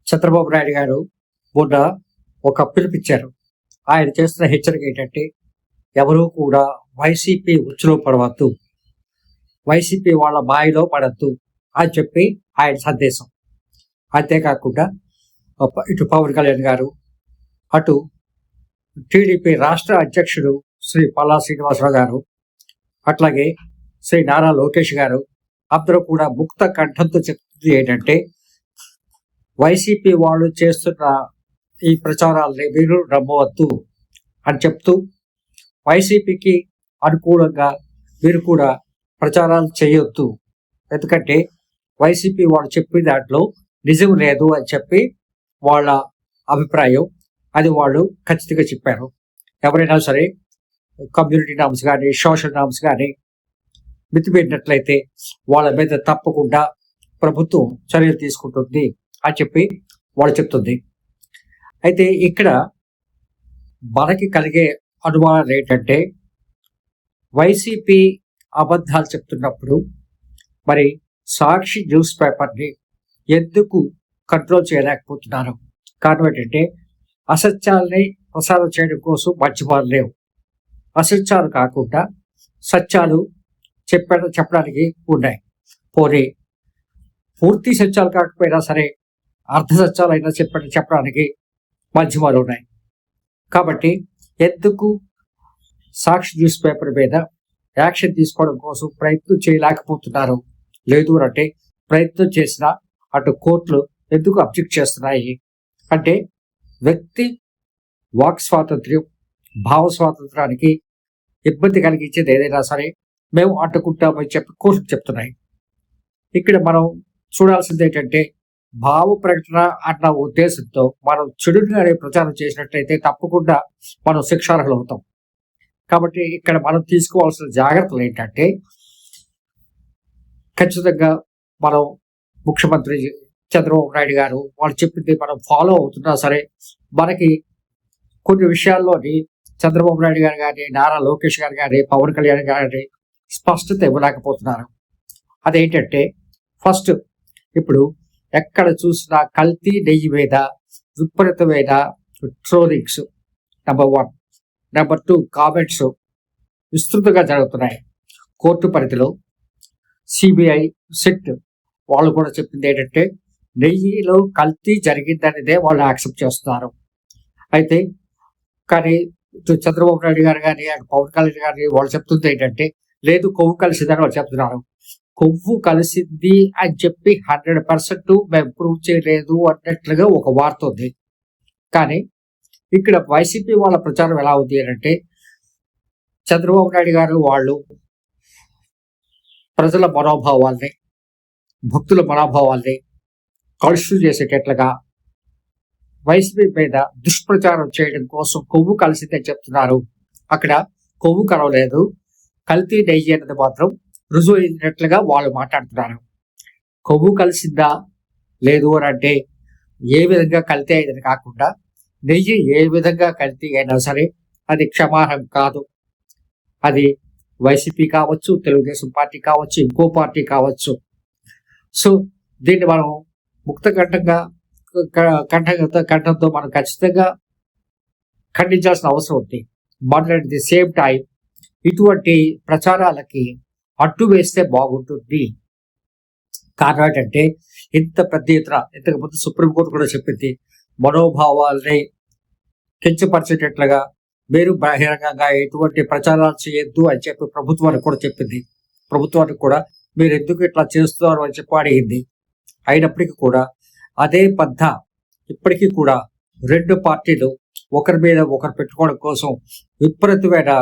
చంద్రబాబు నాయుడు గారు మొన్న ఒక పిలుపిచ్చారు. ఆయన చేస్తున్న హెచ్చరిక ఏంటంటే, ఎవరూ కూడా వైసీపీ ఉచ్చులో పడవద్దు, వైసీపీ వాళ్ళ మాయలో పడద్దు అని చెప్పి ఆయన సందేశం. అంతేకాకుండా ఇటు పవన్ కళ్యాణ్ గారు, అటు టీడీపీ రాష్ట్ర అధ్యక్షుడు శ్రీ పల్లా శ్రీనివాసరావు గారు, అట్లాగే శ్రీ నారా లోకేష్ గారు అందరూ కూడా ముక్త కంఠంతో చెప్తుంది ఏంటంటే, వైసీపీ వాళ్ళు చేస్తున్న ఈ ప్రచారాలని మీరు నమ్మవద్దు అని చెప్తూ, వైసీపీకి అనుకూలంగా మీరు కూడా ప్రచారాలు చేయొద్దు, ఎందుకంటే వైసీపీ వాళ్ళు చెప్పిన దాంట్లో నిజం లేదు అని చెప్పి వాళ్ళ అభిప్రాయం. అది వాళ్ళు ఖచ్చితంగా చెప్పారు. ఎవరైనా సరే కమ్యూనిటీ నామ్స్ కానీ సోషల్ నామ్స్ కానీ మితిమీరినట్లయితే వాళ్ళ మీద తప్పకుండా ప్రభుత్వం చర్యలు తీసుకుంటుంది అని చెప్పి వాళ్ళు చెప్తుంది. అయితే ఇక్కడ మనకి కలిగే అనుమానాలు ఏంటంటే, వైసీపీ అబద్ధాలు చెప్తున్నప్పుడు మరి సాక్షి న్యూస్ పేపర్ని ఎందుకు కంట్రోల్ చేయలేకపోతున్నారు? కారణం ఏంటంటే, అసత్యాలని ప్రసారం చేయడం కోసం మధ్యమాలు లేవు. అసత్యాలు కాకుండా సత్యాలు చెప్పడానికి ఉన్నాయి. పోనీ పూర్తి సత్యాలు కాకపోయినా సరే అర్ధ సత్యాలు అయినా చెప్పడానికి మాధ్యమాలు ఉన్నాయి. కాబట్టి ఎందుకు సాక్షి న్యూస్ పేపర్ మీద యాక్షన్ తీసుకోవడం కోసం ప్రయత్నం చేయలేకపోతున్నారు? లేదు అంటే ప్రయత్నం చేసినా అటు కోర్టులు ఎందుకు అబ్జెక్ట్ చేస్తున్నాయి అంటే, వ్యక్తి వాక్ స్వాతంత్ర్యం, భావ స్వాతంత్రానికి ఇబ్బంది కలిగించేది ఏదైనా సరే మేము అడ్డుకుంటామని చెప్పి కోర్టు చెప్తున్నాయి. ఇక్కడ మనం చూడాల్సింది ఏంటంటే, భావ ప్రకటన అన్న ఉద్దేశంతో మనం చెడుని ప్రచారం చేసినట్లయితే తప్పకుండా మనం శిక్షార్హులు అవుతాం. కాబట్టి ఇక్కడ మనం తీసుకోవాల్సిన జాగ్రత్తలు ఏంటంటే, ఖచ్చితంగా మనం ముఖ్యమంత్రి చంద్రబాబు నాయుడు గారు వాళ్ళు చెప్పింది మనం ఫాలో అవుతున్నా సరే, మనకి కొన్ని విషయాల్లోని చంద్రబాబు నాయుడు గారు కానీ, నారా లోకేష్ గారు కానీ, పవన్ కళ్యాణ్ గారి స్పష్టత ఇవ్వలేకపోతున్నారు. అదేంటంటే, ఫస్ట్ ఇప్పుడు ఎక్కడ చూసినా కల్తీ నెయ్యి మీద విపరీతమైన ట్రోలింగ్స్ నెంబర్ 1. నెంబర్ 2, కామెంట్స్ విస్తృతంగా జరుగుతున్నాయి. కోర్టు పరిధిలో సిబిఐ, సిట్ వాళ్ళు కూడా చెప్పింది ఏంటంటే, నెయ్యిలో కల్తీ జరిగిందనేదే వాళ్ళు యాక్సెప్ట్ చేస్తున్నారు. అయితే కానీ చంద్రబాబు నాయుడు గారు కానీ, పవన్ కళ్యాణ్ గారి వాళ్ళు చెప్తుంది ఏంటంటే, లేదు కొవ్వు కలిసిందని వాళ్ళు చెప్తున్నారు. కొవ్వు కలిసింది అని చెప్పి 100% మేము ప్రూవ్ చేయలేదు అన్నట్లుగా ఒక వార్త ఉంది. కానీ ఇక్కడ వైసీపీ వాళ్ళ ప్రచారం ఎలా ఉంది అంటే, చంద్రబాబు నాయుడు గారు వాళ్ళు ప్రజల మనోభావాల్ని, భక్తుల మనోభావాల్ని కలుషితం చేసేటట్లుగా వైసీపీ మీద దుష్ప్రచారం చేయడం కోసం కొవ్వు కలిసిందని చెప్తున్నారు. అక్కడ కొవ్వు కలవలేదు, కల్తీ నెయ్యి అన్నది మాత్రం రుజువు అయినట్లుగా వాళ్ళు మాట్లాడుతున్నారు. కొవ్వు కలిసిందా లేదు అని అంటే ఏ విధంగా కల్తీ అయిందని కాకుండా, నెయ్యి ఏ విధంగా కల్తీ అయినా సరే అది క్షమార్హం కాదు. అది వైసీపీ కావచ్చు, తెలుగుదేశం పార్టీ కావచ్చు, ఇంకో పార్టీ కావచ్చు. సో దీన్ని మనం ముక్త కంఠంతో మనం ఖచ్చితంగా ఖండించాల్సిన అవసరం ఉంది. But at the same time ఇటువంటి ప్రచారాలకి అడ్డు వేస్తే బాగుంటుంది. కారణం ఏంటంటే, ఇంత పెద్ద ఎత్తున ఇంతకుముందు సుప్రీంకోర్టు కూడా చెప్పింది, మనోభావాల్ని కించపరిచేటట్లుగా మీరు బహిరంగంగా ఎటువంటి ప్రచారాలు చేయొద్దు అని చెప్పి ప్రభుత్వానికి కూడా చెప్పింది. ప్రభుత్వానికి కూడా మీరు ఎందుకు ఇట్లా చేస్తున్నారు అని చెప్పి అడిగింది. అయినప్పటికీ కూడా అదే పద్ధ ఇప్పటికీ కూడా రెండు పార్టీలు ఒకరి మీద ఒకరు పెట్టుకోవడం కోసం విపరీతమైన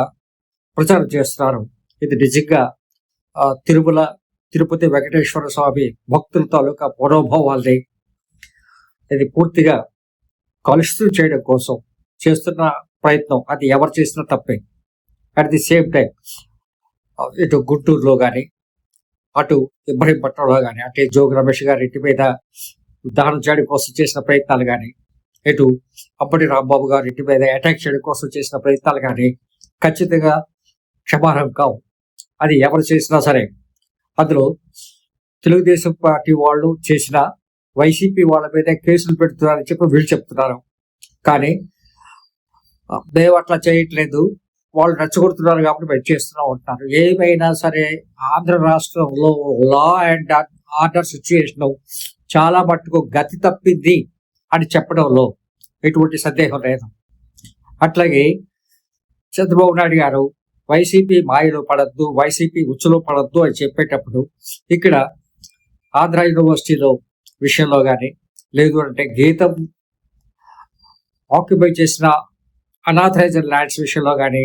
ప్రచారం చేస్తున్నారు. ఇది నిజంగా తిరుపతి వెంకటేశ్వర స్వామి భక్తుల తాలూకా మనోభావాల్ని ఇది పూర్తిగా కలుషితం చేయడం కోసం చేస్తున్న ప్రయత్నం. అది ఎవరు చేసినా తప్పే. అట్ ది సేమ్ టైం ఇటు గుంటూరులో కానీ, అటు ఇబ్రహీంపట్నంలో కానీ, అటు జోగి రమేష్ గారి ఇంటి మీద దహనం చేయడం కోసం చేసిన ప్రయత్నాలు కానీ, ఇటు అప్పటి రాంబాబు గారి ఇంటి మీద అటాక్ చేయడం కోసం చేసిన ప్రయత్నాలు కానీ ఖచ్చితంగా క్షమార్హం కావు. అది ఎవరు చేసినా సరే. అందులో తెలుగుదేశం పార్టీ వాళ్ళు చేసిన వైసీపీ వాళ్ళ మీద కేసులు పెడుతున్నారని చెప్పి వీళ్ళు చెప్తున్నారు. కానీ మేము అట్లా చేయట్లేదు, వాళ్ళు రెచ్చగొడుతున్నారు కాబట్టి మేము చేస్తున్నాం అంటున్నారు. ఏమైనా సరే ఆంధ్ర రాష్ట్రంలో లా అండ్ ఆర్డర్ సిచ్యుయేషన్ చాలా మట్టుకు గతి తప్పింది అని చెప్పడంలో ఎటువంటి సందేహం లేదు. అట్లాగే చంద్రబాబు నాయుడు గారు వైసీపీ మాయలో పడద్దు, వైసీపీ ఉచ్చులో పడద్దు అని చెప్పేటప్పుడు ఇక్కడ ఆంధ్ర యూనివర్సిటీలో విషయంలో కానీ, లేదు అంటే గీతం ఆక్యుపై చేసిన అనాథరైజ్డ్ ల్యాండ్స్ విషయంలో కానీ,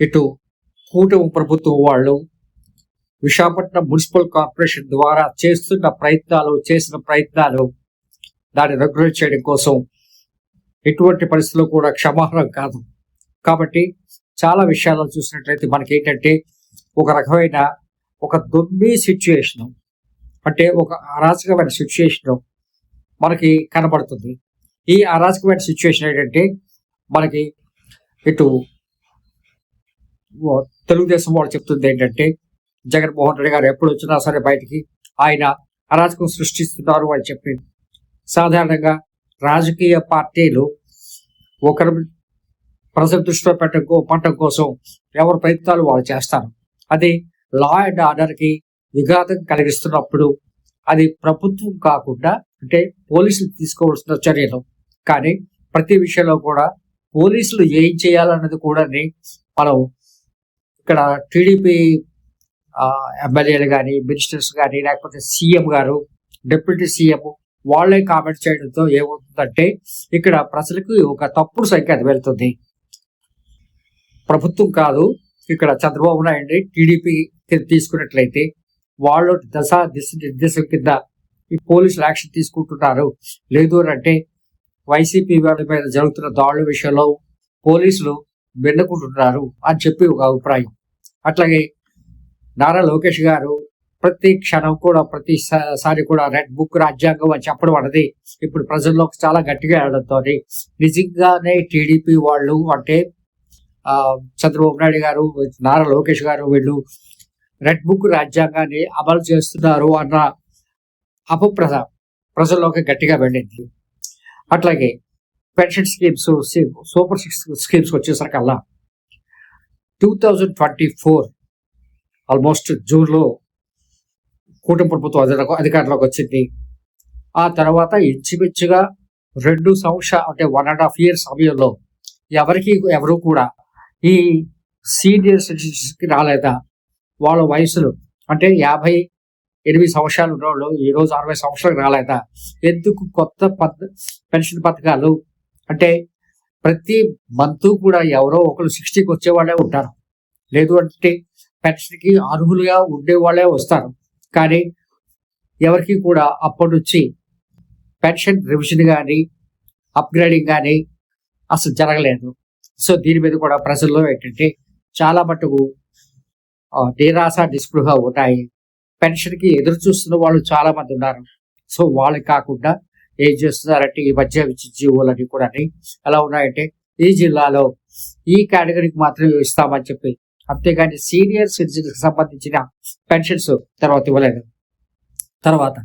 ఇటు కూటమి ప్రభుత్వం వాళ్ళు విశాఖపట్నం మున్సిపల్ కార్పొరేషన్ ద్వారా చేసిన ప్రయత్నాలు దాన్ని రెగ్యులేట్ చేయడం కోసం ఎటువంటి పరిస్థితుల్లో కూడా క్షమార్హం కాదు. కాబట్టి చాలా విషయాల్లో చూసినట్లయితే మనకి ఏంటంటే ఒక రకమైన ఒక దొమ్మి సిచ్యుయేషన్, అంటే ఒక అరాచకమైన సిచ్యుయేషన్ మనకి కనబడుతుంది. ఈ అరాచకమైన సిచ్యుయేషన్ ఏంటంటే మనకి ఇటు తెలుగుదేశం వాళ్ళు చెప్తుంది ఏంటంటే జగన్మోహన్ రెడ్డి గారు ఎప్పుడు వచ్చినా సరే బయటికి ఆయన అరాచకం సృష్టిస్తున్నారు అని చెప్పి, సాధారణంగా రాజకీయ పార్టీలు ఒకరి ప్రజల దృష్టిలో పట్టడం కోసం ఎవరి ప్రయత్నాలు వాళ్ళు చేస్తారు. అది లా అండ్ ఆర్డర్కి విఘాతం కలిగిస్తున్నప్పుడు అది ప్రభుత్వం కాకుండా అంటే పోలీసులు తీసుకోవాల్సిన చర్యలు. కానీ ప్రతి విషయంలో కూడా పోలీసులు ఏం చేయాలన్నది కూడా మనం ఇక్కడ టీడీపీ ఎమ్మెల్యేలు కానీ, మినిస్టర్స్ కానీ, లేకపోతే సీఎం గారు, డిప్యూటీ సీఎం వాళ్ళే కామెంట్ చేయడంతో ఏమవుతుందంటే ఇక్కడ ప్రజలకు ఒక తప్పుడు సంకేతం వెళ్తుంది. ప్రభుత్వం కాదు, ఇక్కడ చంద్రబాబు నాయుడు టీడీపీ తీసుకున్నట్లయితే వాళ్ళు నిర్దేశం కింద ఈ పోలీసులు యాక్షన్ తీసుకుంటున్నారు. లేదు అంటే వైసీపీ వాళ్ళ మీద జరుగుతున్న దాడుల విషయంలో పోలీసులు వెన్నుకుంటున్నారు అని చెప్పి ఒక అభిప్రాయం. అట్లాగే నారా లోకేష్ గారు ప్రతి క్షణం కూడా ప్రతిసారి కూడా రెడ్ బుక్ రాజ్యాంగం అని చెప్పడం అన్నది ఇప్పుడు ప్రజల్లో చాలా గట్టిగా వెళ్ళడంతో నిజంగానే టీడీపీ వాళ్ళు అంటే చంద్రబాబు నాయుడు గారు, నారా లోకేష్ గారు వీళ్ళు రెడ్ బుక్ రాజ్యాంగాన్ని అమలు చేస్తున్నారు అన్న ప్రజల్లోకి గట్టిగా వెళ్ళింది. అట్లాగే పెన్షన్ స్కీమ్స్, సూపర్ 6 స్కీమ్స్ వచ్చేసరికల్లా 2024 ఆల్మోస్ట్ జూన్లో కూటమి ప్రభుత్వం అధికారంలోకి వచ్చింది. ఆ తర్వాత ఇంచుమించుగా 2 సంవత్సరాలు అంటే 1.5 years సమయంలో ఎవరు కూడా ఈ సీనియర్ సిటిజన్స్కి రాలేదా? వాళ్ళ వయసులు అంటే 58 సంవత్సరాలు ఉన్నవాళ్ళు ఈరోజు 60 సంవత్సరాలకు రాలేదా? ఎందుకు కొత్త పెన్షన్ పథకాలు అంటే ప్రతి మంత్ కూడా ఎవరో ఒకరు 60కి వచ్చేవాళ్ళే ఉంటారు, లేదు అంటే పెన్షన్కి అర్హులుగా ఉండేవాళ్ళే వస్తారు. కానీ ఎవరికి కూడా అప్పటి నుంచి పెన్షన్ రివిజన్ కానీ అప్గ్రేడింగ్ కానీ అసలు జరగలేదు. సో దీని మీద కూడా ప్రజల్లో ఏంటంటే చాలా మటుకు నిరాశ నిస్పృహ ఉన్నాయి. పెన్షన్కి ఎదురు చూస్తున్న వాళ్ళు చాలా మంది ఉన్నారు. సో వాళ్ళకి కాకుండా ఏం చేస్తున్నారంటే ఈ మధ్య జీవోలని కూడా ఎలా ఉన్నాయంటే ఈ జిల్లాలో ఈ కేటగిరీకి మాత్రమే ఇస్తామని చెప్పి, అంతేగాని సీనియర్ సిటిజన్స్కి సంబంధించిన పెన్షన్స్ తర్వాత ఇవ్వలేదు. తర్వాత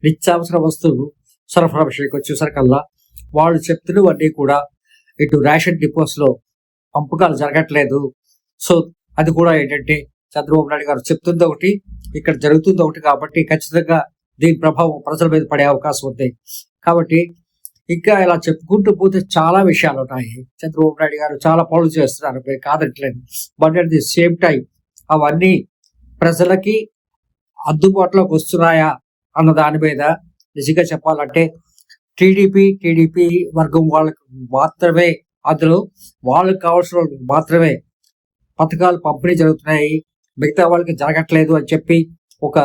నిత్యావసర వస్తువులు సరఫరా విషయానికి వచ్చేసరికల్లా వాళ్ళు చెప్తున్నవన్నీ కూడా ఇటు రేషన్ డిపోస్లో పంపకాలు జరగట్లేదు. సో అది కూడా ఏంటంటే చంద్రబాబు నాయుడు గారు చెప్తుంది ఒకటి, ఇక్కడ జరుగుతుంది ఒకటి. కాబట్టి ఖచ్చితంగా దీని ప్రభావం ప్రజల మీద పడే అవకాశం ఉంది. కాబట్టి ఇంకా ఇలా చెప్పుకుంటూ పోతే చాలా విషయాలు ఉన్నాయి. చంద్రబాబు నాయుడు గారు చాలా పనులు చేస్తున్నారు, కాదట్లేదు. But at the same time అవన్నీ ప్రజలకి అందుబాటులోకి వస్తున్నాయా అన్న దాని మీద నిజంగా చెప్పాలంటే టీడీపీ వర్గం వాళ్ళకి మాత్రమే, అందులో వాళ్ళకి కావాల్సిన వాళ్ళకి మాత్రమే పథకాలు పంపిణీ జరుగుతున్నాయి, మిగతా వాళ్ళకి జరగట్లేదు అని చెప్పి ఒక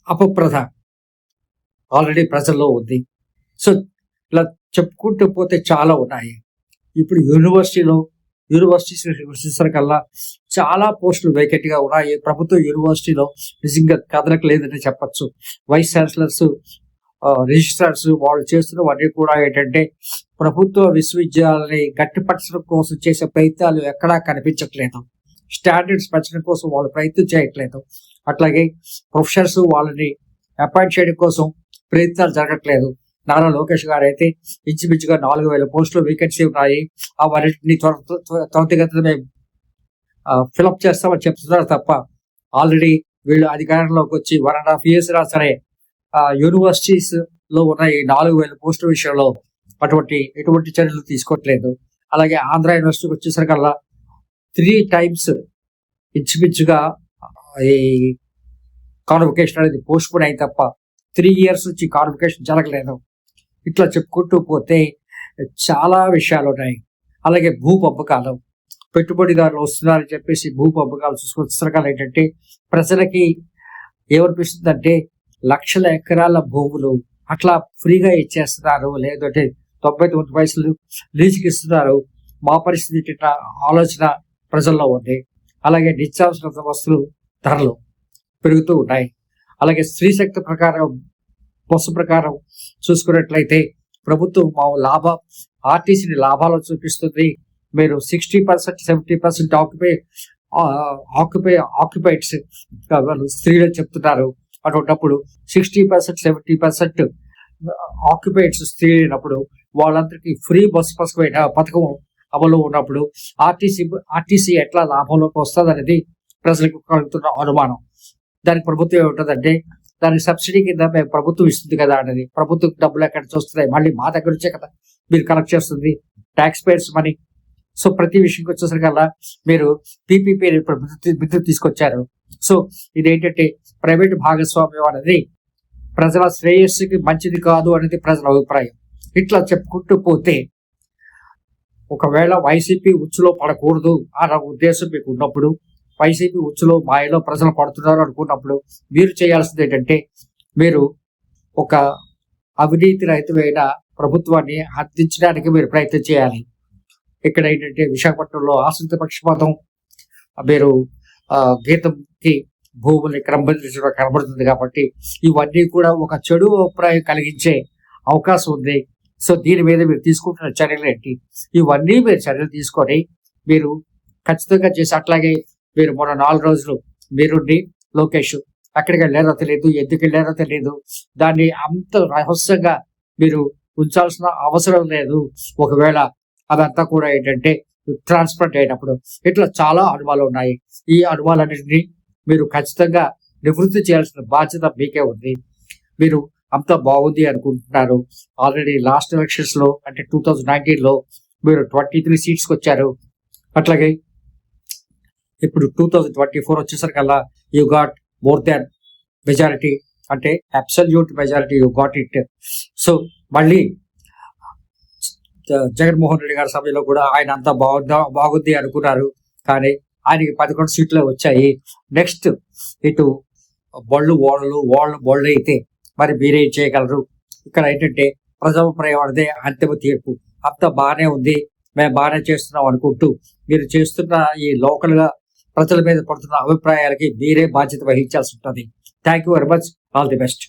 అపప్రథ ఆల్రెడీ ప్రజల్లో ఉంది. సో ఇలా చెప్పుకుంటూ పోతే చాలా ఉన్నాయి. ఇప్పుడు యూనివర్సిటీస్ వచ్చేసరికల్లా చాలా పోస్టులు వేకెంట్గా ఉన్నాయి. ప్రభుత్వ యూనివర్సిటీలో నిజంగా కదలకు లేదని చెప్పచ్చు. వైస్ ఛాన్సలర్స్, రిజిస్ట్రార్స్ వాళ్ళు చేస్తున్నవన్నీ కూడా ఏంటంటే ప్రభుత్వ విశ్వవిద్యాలయాన్ని గట్టిపరచడం కోసం చేసే ప్రయత్నాలు ఎక్కడా కనిపించట్లేదు. స్టాండర్డ్స్ పెంచడం కోసం వాళ్ళు ప్రయత్నం చేయట్లేదు. అట్లాగే ప్రొఫెసర్స్ వాళ్ళని అపాయింట్ చేయడం కోసం ప్రయత్నాలు జరగట్లేదు. నారా లోకేష్ గారు అయితే ఇంచుమించుగా 4,000 పోస్టులు వేకెన్సీ ఉన్నాయి. అవన్నిటిని త్వరితగతిన మేము ఫిలప్ చేస్తామని చెప్తున్నారు తప్ప, ఆల్రెడీ వీళ్ళు అధికారంలోకి వచ్చి 1.5 years సరే యూనివర్సిటీస్ లో ఉన్న ఈ 4,000 పోస్టుల విషయంలో ఎటువంటి చర్యలు తీసుకోవట్లేదు. అలాగే ఆంధ్ర యూనివర్సిటీకి వచ్చేసరికల్లా 3 times ఇంచుమించుగా ఈ కాన్వకేషన్ అనేది పోస్ట్ పోన్ అయింది తప్ప 3 years నుంచి కాన్వకేషన్ జరగలేదు. ఇట్లా చెప్పుకుంటూ పోతే చాలా విషయాలు ఉన్నాయి. అలాగే భూ పంపకాలు, పెట్టుబడిదారులు వస్తున్నారని చెప్పేసి భూ పంపకాలు చూసుకొచ్చేసరికల్లా ఏంటంటే ప్రజలకి ఏమనిపిస్తుందంటే లక్షల ఎకరాల భూములు అట్లా ఫ్రీగా ఇచ్చేస్తున్నారు, లేదంటే 99 పైసలు లీజుకి ఇస్తున్నారు. మా పరిస్థితి ఇట్లా ఆలోచన ప్రజల్లో ఉంది. అలాగే నిత్యావసర వస్తువులు ధరలు పెరుగుతూ ఉన్నాయి. అలాగే స్త్రీ శక్తి ప్రకారం బస్సు ప్రకారం చూసుకున్నట్లయితే ప్రభుత్వం మా ఆర్టీసీని లాభాలు చూపిస్తుంది. మీరు 60% 70% ఆక్యుపైడ్స్ స్త్రీలు చెప్తున్నారు. అటువంటిప్పుడు 60% 70% ఆక్యుపైడ్స్ స్త్రీలు అయినప్పుడు వాళ్ళందరికీ ఫ్రీ బస్సు పథకం అమలు ఉన్నప్పుడు ఆర్టీసీ ఎట్లా లాభంలోకి వస్తుంది అనేది ప్రజలకు కలుగుతున్న అనుమానం. దానికి ప్రభుత్వం ఏముంటుందంటే దానికి సబ్సిడీ కింద మేము ప్రభుత్వం ఇస్తుంది కదా అనేది. ప్రభుత్వం డబ్బులు ఎక్కడ చూస్తున్నాయి, మళ్ళీ మా దగ్గర నుంచే కదా మీరు కలెక్ట్ చేస్తుంది, ట్యాక్స్ పేయర్స్ మనీ. సో ప్రతి విషయంకి వచ్చేసరికల్లా మీరు పీపీపీ బిల్లు తీసుకొచ్చారు. సో ఇదేంటంటే ప్రైవేట్ భాగస్వామ్యం అనేది ప్రజల శ్రేయస్సుకి మంచిది కాదు అనేది ప్రజల అభిప్రాయం. ఇట్లా చెప్పుకుంటూ పోతే ఒకవేళ వైసీపీ ఉచ్చులో పడకూడదు అన్న ఉద్దేశం మీకు ఉన్నప్పుడు, వైసీపీ ఉచ్చులో మాయలో ప్రజలు పడుతున్నారు అనుకున్నప్పుడు మీరు చేయాల్సింది ఏంటంటే మీరు ఒక అవినీతి రహితమైన ప్రభుత్వాన్ని అందించడానికి మీరు ప్రయత్నం చేయాలి. ఇక్కడ ఏంటంటే విశాఖపట్నంలో ఆశ్రిత పక్షపాతం, మీరు గీతంకి భూముల్ని క్రమబద్ధీకరించడం కనబడుతుంది. కాబట్టి ఇవన్నీ కూడా ఒక చెడు అభిప్రాయం కలిగించే అవకాశం ఉంది. సో దీని మీద మీరు తీసుకుంటున్న చర్యలు ఏంటి, ఇవన్నీ మీరు చర్యలు తీసుకొని మీరు ఖచ్చితంగా చేసి, అట్లాగే మీరు మొన్న 4 రోజులు మీరుండి లోకేష్ అక్కడికి వెళ్ళారో తెలియదు, ఎందుకు వెళ్ళారో తెలియదు, దాన్ని అంత రహస్యంగా మీరు ఉంచాల్సిన అవసరం లేదు. ఒకవేళ అదంతా కూడా ఏంటంటే ట్రాన్స్పరెంట్ అయినప్పుడు ఇట్లా చాలా అనుమానాలు ఉన్నాయి. ఈ అనుమానాలన్నింటినీ మీరు ఖచ్చితంగా నివృత్తి చేయాల్సిన బాధ్యత మీకే ఉంది. మీరు అంతా బాగుంది అనుకుంటున్నారు. ఆల్రెడీ లాస్ట్ ఎలక్షన్స్ లో అంటే 2019లో మీరు 23 seats వచ్చారు. అట్లాగే ఇప్పుడు 2024 వచ్చేసరికల్లా you got more than majority, అంటే absolute majority you got it. So మళ్ళీ జగన్మోహన్ రెడ్డి గారి సమయంలో కూడా ఆయన అంతా బాగుంది అనుకున్నారు, కానీ ఆయనకి 11 seats వచ్చాయి. నెక్స్ట్ ఇటు బళ్ళు అయితే మరి మీరేం చేయగలరు? ఇక్కడ ఏంటంటే ప్రజాభిప్రాయం అనేది అంతిమ తీర్పు. అంత బాగానే ఉంది, మేము బాగానే చేస్తున్నాం అనుకుంటూ మీరు చేస్తున్న ఈ లోకల్ గా ప్రజల మీద పడుతున్న అభిప్రాయాలకి మీరే బాధ్యత వహించాల్సి ఉంటుంది. Thank you very much. All the best.